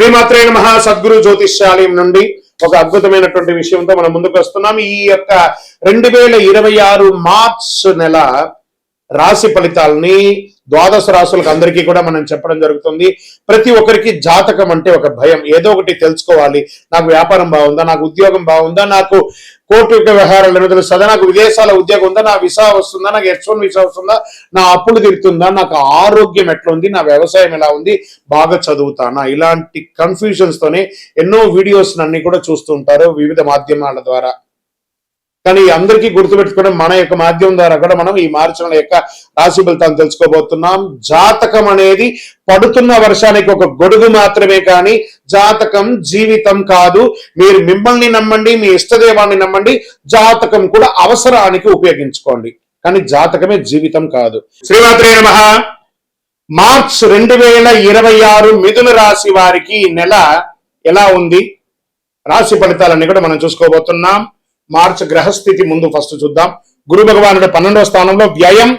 శ్రీమాత్రే నమః. సద్గురు జ్యోతిష్యాలయం నుండి ఒక అద్భుతమైనటువంటి విషయంతో మనం ముందుకు వస్తున్నాం. ఈ యొక్క 2026 మార్చ్ నెల రాశి ఫలితాలని ద్వాదశ రాశులకు అందరికీ కూడా మనం చెప్పడం జరుగుతుంది. ప్రతి ఒక్కరికి జాతకం అంటే ఒక భయం, ఏదో ఒకటి తెలుసుకోవాలి. నాకు వ్యాపారం బాగుందా, నాకు ఉద్యోగం బాగుందా, నాకు కోర్టు యొక్క వ్యవహారాలు తెలుస్తుందా, నాకు విదేశాల ఉద్యోగం ఉందా, నా వీసా వస్తుందా, నాకు H1 వీసా వస్తుందా, నా అప్పులు తీరుతుందా, నాకు ఆరోగ్యం ఎట్లా ఉంది, నా వ్యవసాయం ఎలా ఉంది, బాగా చదువుతానా, ఇలాంటి కన్ఫ్యూజన్స్ తోనే ఎన్నో వీడియోస్ అన్ని కూడా చూస్తుంటారు వివిధ మాధ్యమాల ద్వారా. కానీ అందరికీ గుర్తుపెట్టుకోవడం, మన యొక్క మాధ్యమం ద్వారా కూడా మనం ఈ మార్చి నెల యొక్క రాశి ఫలితాలను తెలుసుకోబోతున్నాం. జాతకం అనేది పడుతున్న వర్షానికి ఒక గొడుగు మాత్రమే, కానీ జాతకం జీవితం కాదు. మీరు మిమ్మల్ని నమ్మండి, మీ ఇష్టదేవాన్ని నమ్మండి, జాతకం కూడా అవసరానికి ఉపయోగించుకోండి, కానీ జాతకమే జీవితం కాదు. శ్రీమాత్రే నమః. మార్చ్ 2026 మిథున రాశి వారికి ఈ నెల ఎలా ఉంది, రాశి ఫలితాలన్నీ కూడా మనం చూసుకోబోతున్నాం. మార్చ్ గ్రహస్థితి ముందు ఫస్ట్ చూద్దాం. గురు భగవానుడు 12వ స్థానంలో వ్యయం,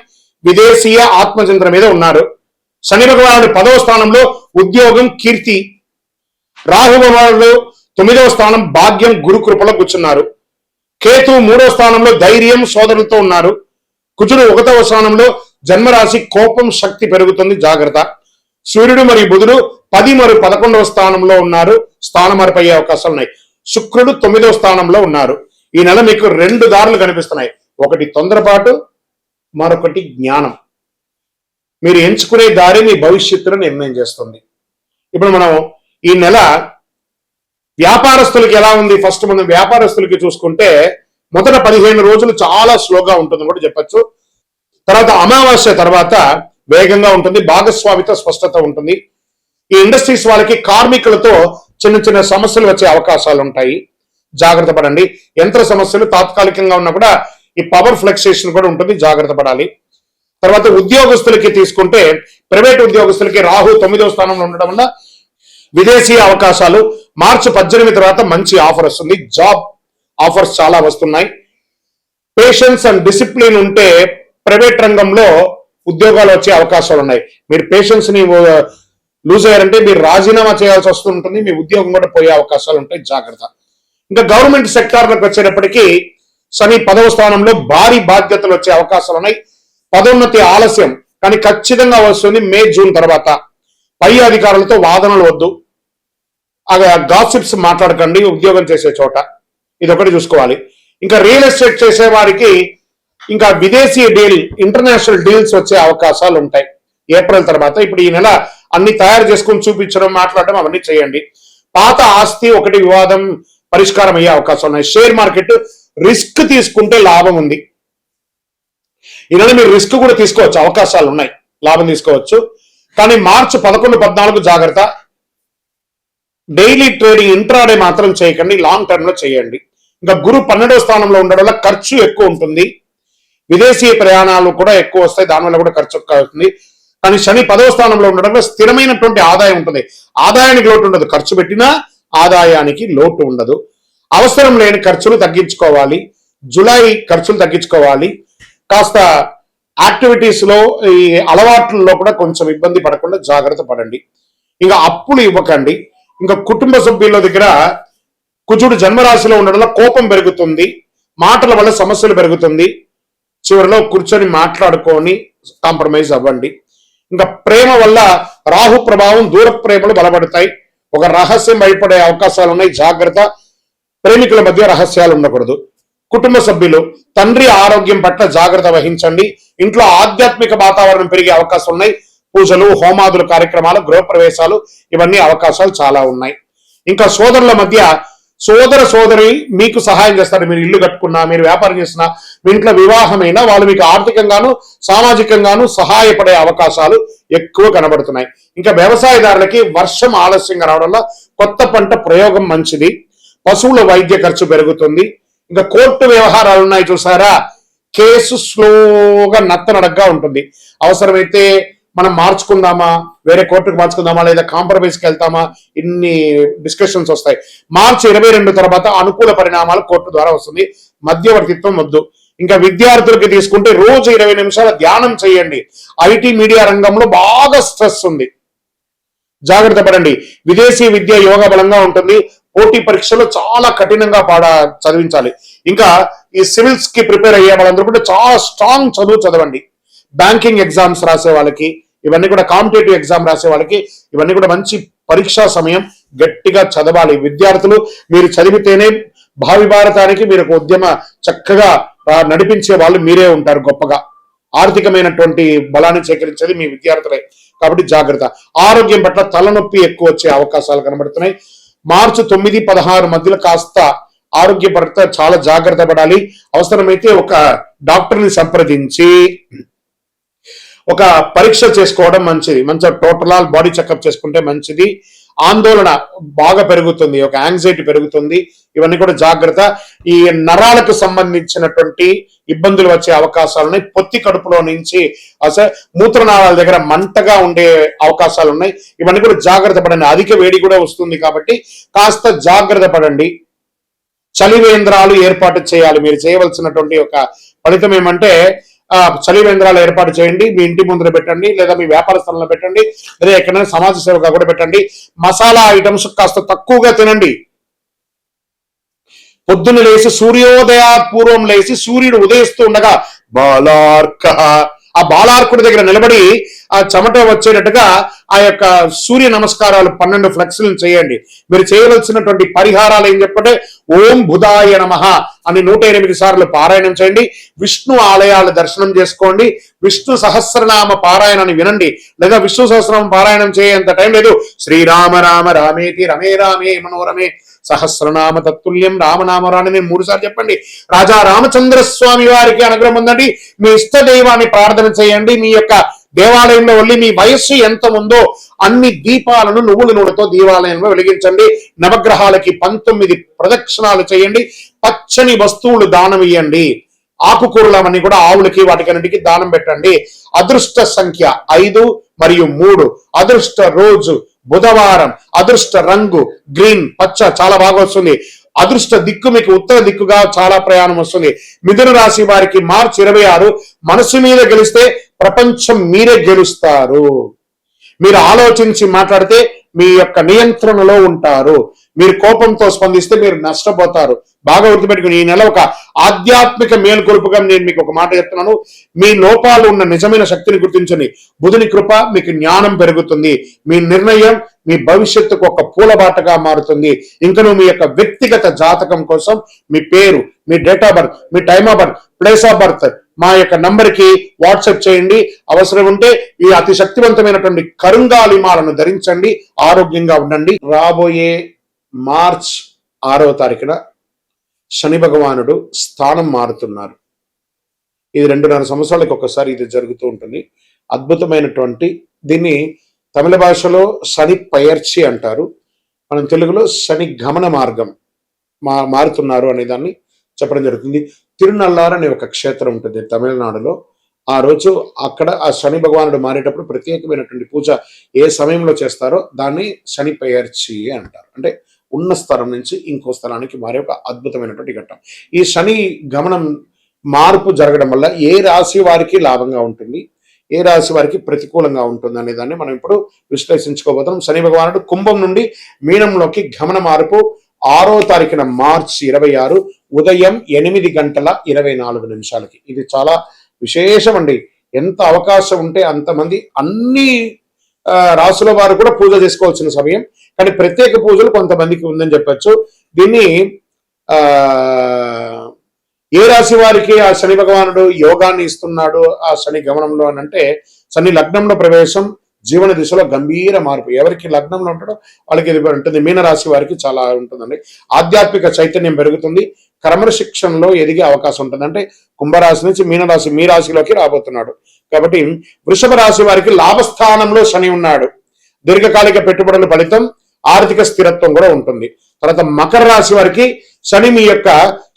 విదేశీయ ఆత్మచింతన మీద ఉన్నారు. శని భగవానుడు 10వ స్థానంలో ఉద్యోగం, కీర్తి. రాహు భగవానుడు 9వ స్థానం భాగ్యం, గురు కృపలో కూర్చున్నారు. కేతు 3వ స్థానంలో ధైర్యం, సోదరులతో ఉన్నారు. కుజుడు 1వ స్థానంలో జన్మరాశి, కోపం, శక్తి పెరుగుతుంది, జాగ్రత్త. సూర్యుడు మరియు బుధుడు 10 మరియు 11వ స్థానంలో ఉన్నారు, స్థానం మార్పయ్యే అవకాశాలు ఉన్నాయి. శుక్రుడు 9వ స్థానంలో ఉన్నారు. ఈ నెల మీకు 2 దారులు కనిపిస్తున్నాయి. ఒకటి తొందరపాటు, మరొకటి జ్ఞానం. మీరు ఎంచుకునే దారి మీ భవిష్యత్తును నిర్ణయం చేస్తుంది. ఇప్పుడు మనం ఈ నెల వ్యాపారస్తులకి ఎలా ఉంది, ఫస్ట్ మనం వ్యాపారస్తులకి చూసుకుంటే మొదట 15 రోజులు చాలా స్లోగా ఉంటుంది కూడా చెప్పచ్చు. తర్వాత అమావాస్య తర్వాత వేగంగా ఉంటుంది, భాగస్వామితో స్పష్టత ఉంటుంది. ఈ ఇండస్ట్రీస్ వాళ్ళకి కార్మికులతో చిన్న చిన్న సమస్యలు వచ్చే అవకాశాలు ఉంటాయి, జాగ్రత్త పడండి. యంత్ర సమస్యలు తాత్కాలికంగా ఉన్నా కూడా ఈ పవర్ ఫ్లక్సేషన్ కూడా ఉంటుంది, జాగ్రత్త పడాలి. తర్వాత ఉద్యోగస్తులకి తీసుకుంటే ప్రైవేట్ ఉద్యోగస్తులకి రాహు 9వ స్థానంలో ఉండడం వల్ల విదేశీ అవకాశాలు. మార్చి 18 తర్వాత మంచి ఆఫర్ వస్తుంది, జాబ్ ఆఫర్స్ చాలా వస్తున్నాయి. పేషెన్స్ అండ్ డిసిప్లిన్ ఉంటే ప్రైవేట్ రంగంలో ఉద్యోగాలు వచ్చే అవకాశాలు ఉన్నాయి. మీరు పేషెన్స్ ని లూజ్ అయ్యారంటే మీరు రాజీనామా చేయాల్సి వస్తుంటుంది, మీ ఉద్యోగం కూడా పోయే అవకాశాలు ఉంటాయి, జాగ్రత్త. ఇంకా గవర్నమెంట్ సెక్టార్లకు వచ్చేటప్పటికీ శని 10వ స్థానంలో భారీ బాధ్యతలు వచ్చే అవకాశాలు ఉన్నాయి. పదోన్నతి ఆలస్యం, కానీ ఖచ్చితంగా వస్తుంది మే జూన్ తర్వాత. పై అధికారులతో వాదనలు వద్దు, గాసిప్స్ మాట్లాడకండి ఉద్యోగం చేసే చోట, ఇది ఒకటి చూసుకోవాలి. ఇంకా రియల్ ఎస్టేట్ చేసే వారికి ఇంకా విదేశీ డీల్, ఇంటర్నేషనల్ డీల్స్ వచ్చే అవకాశాలు ఉంటాయి ఏప్రిల్ తర్వాత. ఇప్పుడు ఈ నెల అన్ని తయారు చేసుకుని చూపించడం, మాట్లాడడం అవన్నీ చేయండి. పాత ఆస్తి ఒకటి వివాదం పరిష్కారం అయ్యే అవకాశం ఉన్నాయి. షేర్ మార్కెట్ రిస్క్ తీసుకుంటే లాభం ఉంది. ఈ నెల మీరు రిస్క్ కూడా తీసుకోవచ్చు, అవకాశాలు ఉన్నాయి, లాభం తీసుకోవచ్చు. కానీ మార్చి 11, 14 జాగ్రత్త. డైలీ ట్రేడింగ్, ఇంట్రాడే మాత్రం చేయకండి, లాంగ్ టర్మ్ లో చేయండి. ఇంకా గురు 12వ స్థానంలో ఉండడం వల్ల ఖర్చు ఎక్కువ ఉంటుంది, విదేశీ ప్రయాణాలు కూడా ఎక్కువ వస్తాయి, దానివల్ల కూడా ఖర్చు ఎక్కువ అవుతుంది. కానీ శని 10వ స్థానంలో ఉండడం వల్ల స్థిరమైనటువంటి ఆదాయం ఉంటుంది, ఆదాయానికి లోటు ఉండదు, ఖర్చు పెట్టినా ఆదాయానికి లోటు ఉండదు. అవసరం లేని ఖర్చులు తగ్గించుకోవాలి, జూలై ఖర్చులు తగ్గించుకోవాలి. కాస్త యాక్టివిటీస్ లో, ఈ అలవాట్లలో కూడా కొంచెం ఇబ్బంది పడకుండా జాగ్రత్త పడండి. ఇంకా అప్పులు ఇవ్వకండి. ఇంకా కుటుంబ సభ్యుల దగ్గర కుజుడు జన్మరాశిలో ఉండడంలో కోపం పెరుగుతుంది, మాటల వల్ల సమస్యలు పెరుగుతుంది. చివరిలో కూర్చొని మాట్లాడుకొని కాంప్రమైజ్ అవ్వండి. ఇంకా ప్రేమ వల్ల రాహు ప్రభావం, దూర ప్రేమలు బలపడతాయి, ఒక రహస్యం బయటపడే అవకాశాలు ఉన్నాయి, జాగ్రత్త. ప్రేమికుల మధ్య రహస్యాలు ఉండకూడదు. కుటుంబ సభ్యులు, తండ్రి ఆరోగ్యం పట్ల జాగ్రత్త వహించండి. ఇంట్లో ఆధ్యాత్మిక వాతావరణం పెరిగే అవకాశం ఉన్నాయి. పూజలు, హోమాదులు, కార్యక్రమాలు, గృహప్రవేశాలు, ఇవన్నీ అవకాశాలు చాలా ఉన్నాయి. ఇంకా సోదరుల మధ్య, సోదర సోదరి మీకు సహాయం చేస్తారు. మీరు ఇల్లు కట్టుకున్నా, మీరు వ్యాపారం చేసినా, మీ ఇంట్లో వివాహమైనా వాళ్ళు మీకు ఆర్థికంగాను సామాజికంగాను సహాయపడే అవకాశాలు ఎక్కువ కనబడుతున్నాయి. ఇంకా వ్యవసాయదారులకి వర్షం ఆలస్యంగా రావడం వల్ల కొత్త పంట ప్రయోగం మంచిది. పశువుల వైద్య ఖర్చు పెరుగుతుంది. ఇంకా కోర్టు వ్యవహారాలు ఉన్నాయి చూసారా, కేసు స్లోగా నత్తనడగ్గా ఉంటుంది. అవసరమైతే మనం మార్చుకుందామా, వేరే కోర్టుకు మార్చుకుందామా, లేదా కాంప్రమైజ్కి వెళ్తామా, ఇన్ని డిస్కషన్స్ వస్తాయి. మార్చి 22 తర్వాత అనుకూల పరిణామాలు కోర్టు ద్వారా వస్తుంది, మధ్యవర్తిత్వం వద్దు. ఇంకా విద్యార్థులకి తీసుకుంటే రోజు 20 నిమిషాల ధ్యానం చేయండి. ఐటీ మీడియా రంగంలో బాగా స్ట్రెస్ ఉంది, జాగ్రత్త పడండి. విదేశీ విద్య యోగ బలంగా ఉంటుంది. పోటీ పరీక్షలు చాలా కఠినంగా చదివించాలి. ఇంకా ఈ సివిల్స్ కి ప్రిపేర్ అయ్యే వాళ్ళందరూ కూడా చాలా స్ట్రాంగ్ చదువు చదవండి. బ్యాంకింగ్ ఎగ్జామ్స్ రాసే వాళ్ళకి, ఇవన్నీ కూడా కాంపిటేటివ్ ఎగ్జామ్ రాసే వాళ్ళకి ఇవన్నీ కూడా మంచి పరీక్షా సమయం. గట్టిగా చదవాలి విద్యార్థులు. మీరు చదివితేనే భావి భారతానికి మీరు ఒక ఉద్యమ చక్కగా నడిపించే వాళ్ళు మీరే ఉంటారు. గొప్పగా ఆర్థికమైనటువంటి బలాన్ని సేకరించేది మీ విద్యార్థులే. కాబట్టి జాగ్రత్త. ఆరోగ్యం పట్ల తలనొప్పి ఎక్కువ వచ్చే అవకాశాలు కనబడుతున్నాయి. మార్చి 9-16 మధ్యలో కాస్త ఆరోగ్య పట్ల చాలా జాగ్రత్త పడాలి. అవసరమైతే ఒక డాక్టర్ని సంప్రదించి ఒక పరీక్ష చేసుకోవడం మంచిది. మంచిగా టోటల్ బాడీ చెకప్ చేసుకుంటే మంచిది. ఆందోళన బాగా పెరుగుతుంది, ఒక యాంగ్జైటీ పెరుగుతుంది. ఇవన్నీ కూడా జాగ్రత్త. ఈ నరాలకు సంబంధించినటువంటి ఇబ్బందులు వచ్చే అవకాశాలున్నాయి. పొత్తి కడుపులో నుంచి అసలు మూత్రనాళాల దగ్గర మంటగా ఉండే అవకాశాలు ఉన్నాయి. ఇవన్నీ కూడా జాగ్రత్త పడండి. అధిక వేడి కూడా వస్తుంది కాబట్టి కాస్త జాగ్రత్త పడండి. చలివేంద్రాలు ఏర్పాటు చేయాలి. మీరు చేయవలసినటువంటి ఒక ఫలితం ఏమంటే చలివేంద్రాలు ఏర్పాటు చేయండి. మీ ఇంటి ముందర పెట్టండి, లేదా మీ వ్యాపార స్థలంలో పెట్టండి, లేదా ఎక్కడైనా సమాజ సేవగా కూడా పెట్టండి. మసాలా ఐటమ్స్ కాస్త తక్కువగా తినండి. పొద్దున్న లేచి సూర్యోదయాపూర్వం లేచి సూర్యుడు ఉదయిస్తూ ఉండగా బాలార్క, ఆ బాలార్కుడి దగ్గర నిలబడి ఆ చెమట వచ్చేటట్టుగా ఆ యొక్క సూర్య నమస్కారాలు 12 ఫ్లెక్స్లను చేయండి. మీరు చేయవలసినటువంటి పరిహారాలు ఏం చెప్పంటే ఓం బుధాయ నమః అని 108 సార్లు పారాయణం చేయండి. విష్ణు ఆలయాల దర్శనం చేసుకోండి. విష్ణు సహస్రనామ పారాయణాన్ని వినండి, లేదా విష్ణు సహస్రనామ పారాయణం చేయేంత టైం లేదు. శ్రీరామ రామ రామేతి రమే రామే మనోరమే సహస్రనామ తత్తుల్యం రామనామరాన్ని 3 సార్లు చెప్పండి. రాజా రామచంద్ర స్వామి వారికి అనుగ్రహం ఉందండి. మీ ఇష్ట దైవాన్ని ప్రార్థన చేయండి. మీ యొక్క దేవాలయంలో వెళ్ళి మీ వయస్సు ఎంత ఉందో అన్ని దీపాలను నువ్వుల నూనెతో దేవాలయంలో వెలిగించండి. నవగ్రహాలకి 19 ప్రదక్షిణాలు చేయండి. పచ్చని వస్తువులు దానం ఇవ్వండి. ఆకుకూరలు అవన్నీ కూడా ఆవులకి వాటికన్నిటికీ దానం పెట్టండి. అదృష్ట సంఖ్య 5 మరియు 3. అదృష్ట రోజు బుధవారం. అదృష్ట రంగు గ్రీన్, పచ్చ చాలా బాగా వస్తుంది. అదృష్ట దిక్కు మీకు ఉత్తర దిక్కుగా చాలా ప్రయాణం వస్తుంది. మిథున రాశి వారికి మార్చి 26 మనసు మీద గెలిస్తే ప్రపంచం మీరే గెలుస్తారు. మీరు ఆలోచించి మాట్లాడితే మీ యొక్క నియంత్రణలో ఉంటారు. మీరు కోపంతో స్పందిస్తే మీరు నష్టపోతారు. బాగా గుర్తుపెట్టుకుని ఈ నెల ఒక ఆధ్యాత్మిక మేల్కొలుపుగా నేను మీకు ఒక మాట చెప్తున్నాను. మీ లోపాలు ఉన్న నిజమైన శక్తిని గుర్తించండి. బుధుని కృప మీకు జ్ఞానం పెరుగుతుంది. మీ నిర్ణయం మీ భవిష్యత్తుకు ఒక పూలబాటగా మారుతుంది. ఇంకను మీ యొక్క వ్యక్తిగత జాతకం కోసం మీ పేరు, మీ డేట్ ఆఫ్ బర్త్, మీ time of birth, place of birth మా యొక్క నంబర్కి వాట్సాప్ చేయండి. అవసరం ఉంటే ఈ అతి శక్తివంతమైనటువంటి కరుంగాలిమాలను ధరించండి. ఆరోగ్యంగా ఉండండి. రాబోయే మార్చ్ 6వ తారీఖున శని భగవానుడు స్థానం మారుతున్నారు. ఇది 2.5 సంవత్సరాలకు ఒకసారి ఇది జరుగుతూ ఉంటుంది. అద్భుతమైనటువంటి దీన్ని తమిళ భాషలో శని పయర్చి అంటారు. మనం తెలుగులో శని గమన మార్గం మారుతున్నారు అనే దాన్ని చెప్పడం జరుగుతుంది. తిరునల్లార్ అనే ఒక క్షేత్రం ఉంటుంది తమిళనాడులో. ఆ రోజు అక్కడ ఆ శని భగవానుడు మారేటప్పుడు ప్రత్యేకమైనటువంటి పూజ ఏ సమయంలో చేస్తారో దాన్ని శని పయర్చి అంటారు. అంటే ఉన్న స్థలం నుంచి ఇంకో స్థలానికి మారే ఒక అద్భుతమైనటువంటి ఘట్టం. ఈ శని గమనం మార్పు జరగడం వల్ల ఏ రాశి వారికి లాభంగా ఉంటుంది, ఏ రాశి వారికి ప్రతికూలంగా ఉంటుంది అనే దాన్ని మనం ఇప్పుడు విశ్లేషించుకోబోతున్నాం. శని భగవానుడు కుంభం నుండి మీనంలోకి గమన మార్పు 6వ తారీఖున మార్చి 26 ఉదయం 8:24 ఇది చాలా విశేషం అండి. ఎంత అవకాశం ఉంటే అంతమంది అన్ని రాసుల వారు కూడా పూజ చేసుకోవాల్సిన సమయం. కానీ ప్రత్యేక పూజలు కొంతమందికి ఉందని చెప్పచ్చు. దీన్ని ఏ రాశి వారికి ఆ శని భగవానుడు యోగాన్ని ఇస్తున్నాడు ఆ శని గమనంలో అని అంటే, శని లగ్నంలో ప్రవేశం జీవన దిశలో గంభీర మార్పు. ఎవరికి లగ్నంలో ఉంటాడో వాళ్ళకి ఇది ఉంటుంది. మీనరాశి వారికి చాలా ఉంటుందండి. ఆధ్యాత్మిక చైతన్యం పెరుగుతుంది. క్రమశిక్షణలో ఎదిగే అవకాశం ఉంటుంది. అంటే కుంభరాశి నుంచి మీనరాశి మీ రాశిలోకి రాబోతున్నాడు. కాబట్టి వృషభ రాశి వారికి లాభస్థానంలో శని ఉన్నాడు. దీర్ఘకాలిక పెట్టుబడుల ఫలితం, ఆర్థిక స్థిరత్వం కూడా ఉంటుంది. తర్వాత మకర రాశి వారికి శని మీ యొక్క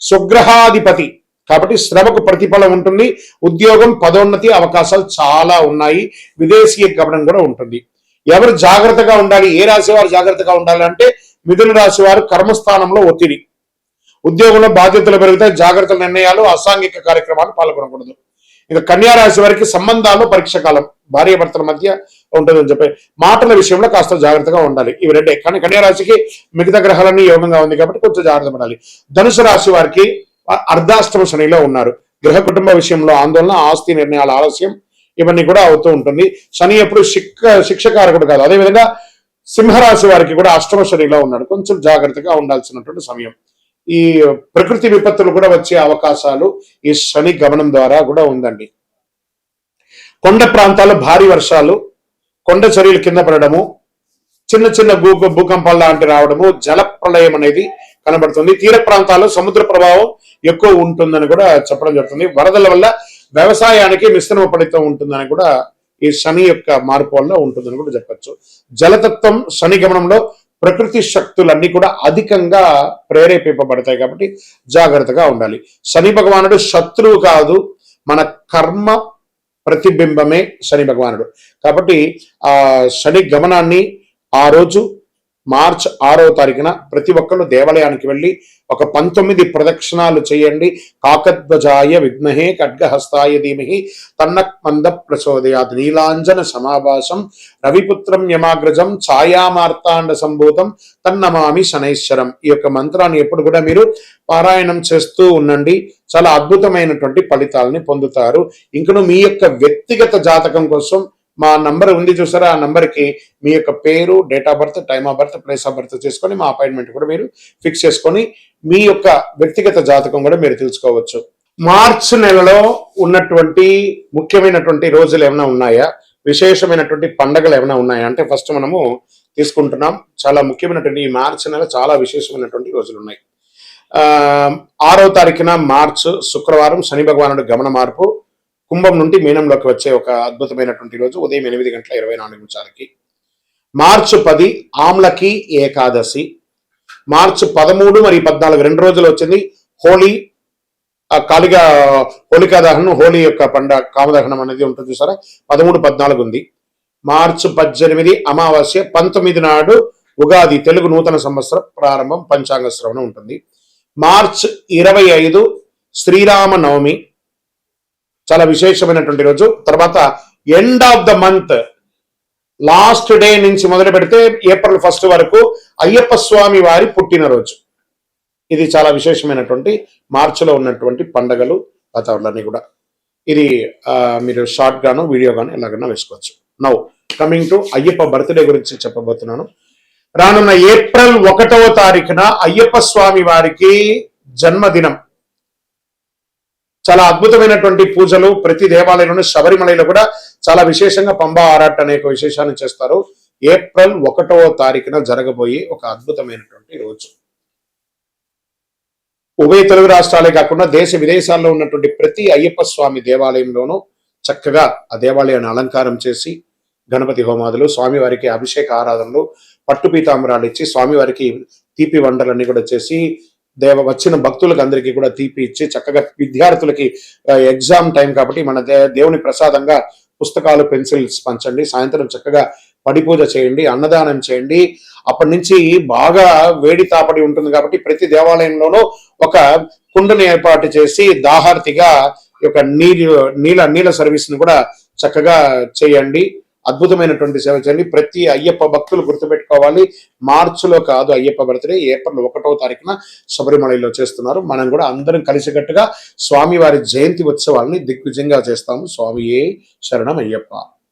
స్వగ్రహాధిపతి కాబట్టి శ్రమకు ప్రతిఫలం ఉంటుంది. ఉద్యోగం, పదోన్నతి అవకాశాలు చాలా ఉన్నాయి. విదేశీ గమనం కూడా ఉంటుంది. ఎవరు జాగ్రత్తగా ఉండాలి, ఏ రాశి వారు జాగ్రత్తగా ఉండాలి అంటే మిథున రాశి వారు కర్మస్థానంలో ఒత్తిడి, ఉద్యోగంలో బాధ్యతలు పెరుగుతాయి. జాగ్రత్త నిర్ణయాలు, అసాంఘిక కార్యక్రమాలు పాల్గొనకూడదు. ఇంకా కన్యా రాశి వారికి సంబంధాల్లో పరీక్ష కాలం, భార్య భర్తల మధ్య ఉంటుందని చెప్పి మాటల విషయంలో కాస్త జాగ్రత్తగా ఉండాలి. ఇవి రెండే. కానీ కన్యా రాశికి మిగతా గ్రహాలన్నీ యోగంగా ఉంది కాబట్టి కొంచెం జాగ్రత్త పడాలి. ధనుసు రాశి వారికి అర్ధాష్టమ శనిలో ఉన్నారు. గృహ కుటుంబ విషయంలో ఆందోళన, ఆస్తి నిర్ణయాల ఆలస్యం ఇవన్నీ కూడా అవుతూ ఉంటుంది. శని ఎప్పుడు శిక్షకారకుడు కాదు. అదేవిధంగా సింహరాశి వారికి కూడా అష్టమ శనిలో ఉన్నాడు. కొంచెం జాగ్రత్తగా ఉండాల్సినటువంటి సమయం. ఈ ప్రకృతి విపత్తులు కూడా వచ్చే అవకాశాలు ఈ శని గమనం ద్వారా కూడా ఉందండి. కొండ ప్రాంతాల్లో భారీ వర్షాలు, కొండ చర్యలు కింద పడడము, చిన్న చిన్న భూకంపాలు లాంటి రావడము, జల ప్రళయం అనేది కనబడుతుంది. తీర ప్రాంతాల్లో సముద్ర ప్రభావం ఎక్కువ ఉంటుందని కూడా చెప్పడం జరుగుతుంది. వరదల వల్ల వ్యవసాయానికి మిశ్రమ ఫలితం ఉంటుందని కూడా ఈ శని యొక్క మార్పు వల్ల ఉంటుందని కూడా చెప్పచ్చు. జలతత్వం శని గమనంలో ప్రకృతి శక్తులన్నీ కూడా అధికంగా ప్రేరేపింపబడతాయి కాబట్టి జాగ్రత్తగా ఉండాలి. శని భగవానుడు శత్రువు కాదు, మన కర్మ ప్రతిబింబమే శని భగవానుడు. కాబట్టి ఆ శని గమనాన్ని ఆ రోజు మార్చ్ 6వ తారీఖున ప్రతి ఒక్కరు దేవాలయానికి వెళ్ళి ఒక 19 ప్రదక్షిణాలు చేయండి. కాకధ్వజాయ విద్మహే ఖడ్గహస్తాయ ధీమహి తన్నః మంద ప్రచోదయాత్. నీలాంజన సమాభాసం రవిపుత్రం యమాగ్రజం ఛాయామార్తాండ సంభూతం తన్నమామి శనైశ్వరం. ఈ యొక్క మంత్రాన్ని ఎప్పుడు కూడా మీరు పారాయణం చేస్తూ ఉండండి. చాలా అద్భుతమైనటువంటి ఫలితాలని పొందుతారు. ఇంకను మీ యొక్క వ్యక్తిగత జాతకం కోసం మా నంబర్ ఉంది చూసారా, ఆ నంబర్కి మీ యొక్క పేరు, date of birth, time of birth, place of birth చేసుకొని మా అపాయింట్మెంట్ కూడా మీరు ఫిక్స్ చేసుకొని మీ యొక్క వ్యక్తిగత జాతకం కూడా మీరు తెలుసుకోవచ్చు. మార్చ్ నెలలో ఉన్నటువంటి ముఖ్యమైనటువంటి రోజులు ఏమైనా ఉన్నాయా, విశేషమైనటువంటి పండగలు ఏమైనా ఉన్నాయా అంటే ఫస్ట్ మనము తీసుకుంటున్నాం. చాలా ముఖ్యమైనటువంటి ఈ మార్చ్ నెల చాలా విశేషమైనటువంటి రోజులు ఉన్నాయి. 6వ తారీఖున మార్చ్ శుక్రవారం శని భగవానుడు గమన మార్పు కుంభం నుండి మీనంలోకి వచ్చే ఒక అద్భుతమైనటువంటి రోజు ఉదయం 8:24 మార్చి 10 ఆమ్లకి ఏకాదశి. మార్చి 13 మరియు 14 2 రోజులు వచ్చింది హోలీ, కాళిగా హోలికా దహనం, హోలీ యొక్క పండుగ కామదహనం అనేది ఉంటుంది చూసారా, 13, 14 ఉంది. మార్చి 18 అమావాస్య, 19 నాడు ఉగాది, తెలుగు నూతన సంవత్సర ప్రారంభం, పంచాంగ శ్రవణం ఉంటుంది. మార్చి 25 శ్రీరామ నవమి, చాలా విశేషమైనటువంటి రోజు. తర్వాత end of the month last day నుంచి మొదలు పెడితే ఏప్రిల్ 1 వరకు అయ్యప్ప స్వామి వారి పుట్టినరోజు. ఇది చాలా విశేషమైనటువంటి మార్చిలో ఉన్నటువంటి పండగలు, వాతావరణాన్ని కూడా ఇది మీరు షార్ట్ గాను వీడియో గాను ఎలాగైనా వేసుకోవచ్చు. Now coming to Ayyappa birthday గురించి చెప్పబోతున్నాను. రానున్న ఏప్రిల్ 1వ తారీఖున అయ్యప్ప స్వామి వారికి జన్మదినం. చాలా అద్భుతమైనటువంటి పూజలు ప్రతి దేవాలయంలోనూ, శబరిమలలో కూడా చాలా విశేషంగా పంబా ఆరాట్ అనే విశేషాన్ని చేస్తారు. ఏప్రిల్ 1వ తారీఖున జరగబోయే ఒక అద్భుతమైనటువంటి రోజు. ఉభయ తెలుగు రాష్ట్రాలే కాకుండా దేశ విదేశాల్లో ఉన్నటువంటి ప్రతి అయ్యప్ప స్వామి దేవాలయంలోనూ చక్కగా ఆ దేవాలయాన్ని అలంకారం చేసి గణపతి హోమాదులు, స్వామివారికి అభిషేక ఆరాధనలు, పట్టు పీతాంబరాలు ఇచ్చి స్వామివారికి తీపి వంటలన్నీ కూడా చేసి వచ్చిన భక్తులకు అందరికీ కూడా తీపి ఇచ్చి చక్కగా విద్యార్థులకి ఎగ్జామ్ టైం కాబట్టి మన దేవుని ప్రసాదంగా పుస్తకాలు, పెన్సిల్స్ పంచండి. సాయంత్రం చక్కగా పడి పూజ చేయండి, అన్నదానం చేయండి. అప్పటి నుంచి బాగా వేడి తాపడి ఉంటుంది కాబట్టి ప్రతి దేవాలయంలోనూ ఒక కుండను ఏర్పాటు చేసి దాహార్తిగా యొక్క నీళ్ళ సర్వీస్ ను కూడా చక్కగా చేయండి. అద్భుతమైనటువంటి సేవ చేయండి. ప్రతి అయ్యప్ప భక్తులు గుర్తుపెట్టుకోవాలి, మార్చిలో కాదు అయ్యప్ప బర్త్డే, ఏప్రిల్ 1వ తారీఖున శబరిమలలో చేస్తున్నారు. మనం కూడా అందరం కలిసికట్టుగా స్వామివారి జయంతి ఉత్సవాలని దిగ్విజయంగా చేస్తాము. స్వామియే శరణం అయ్యప్ప.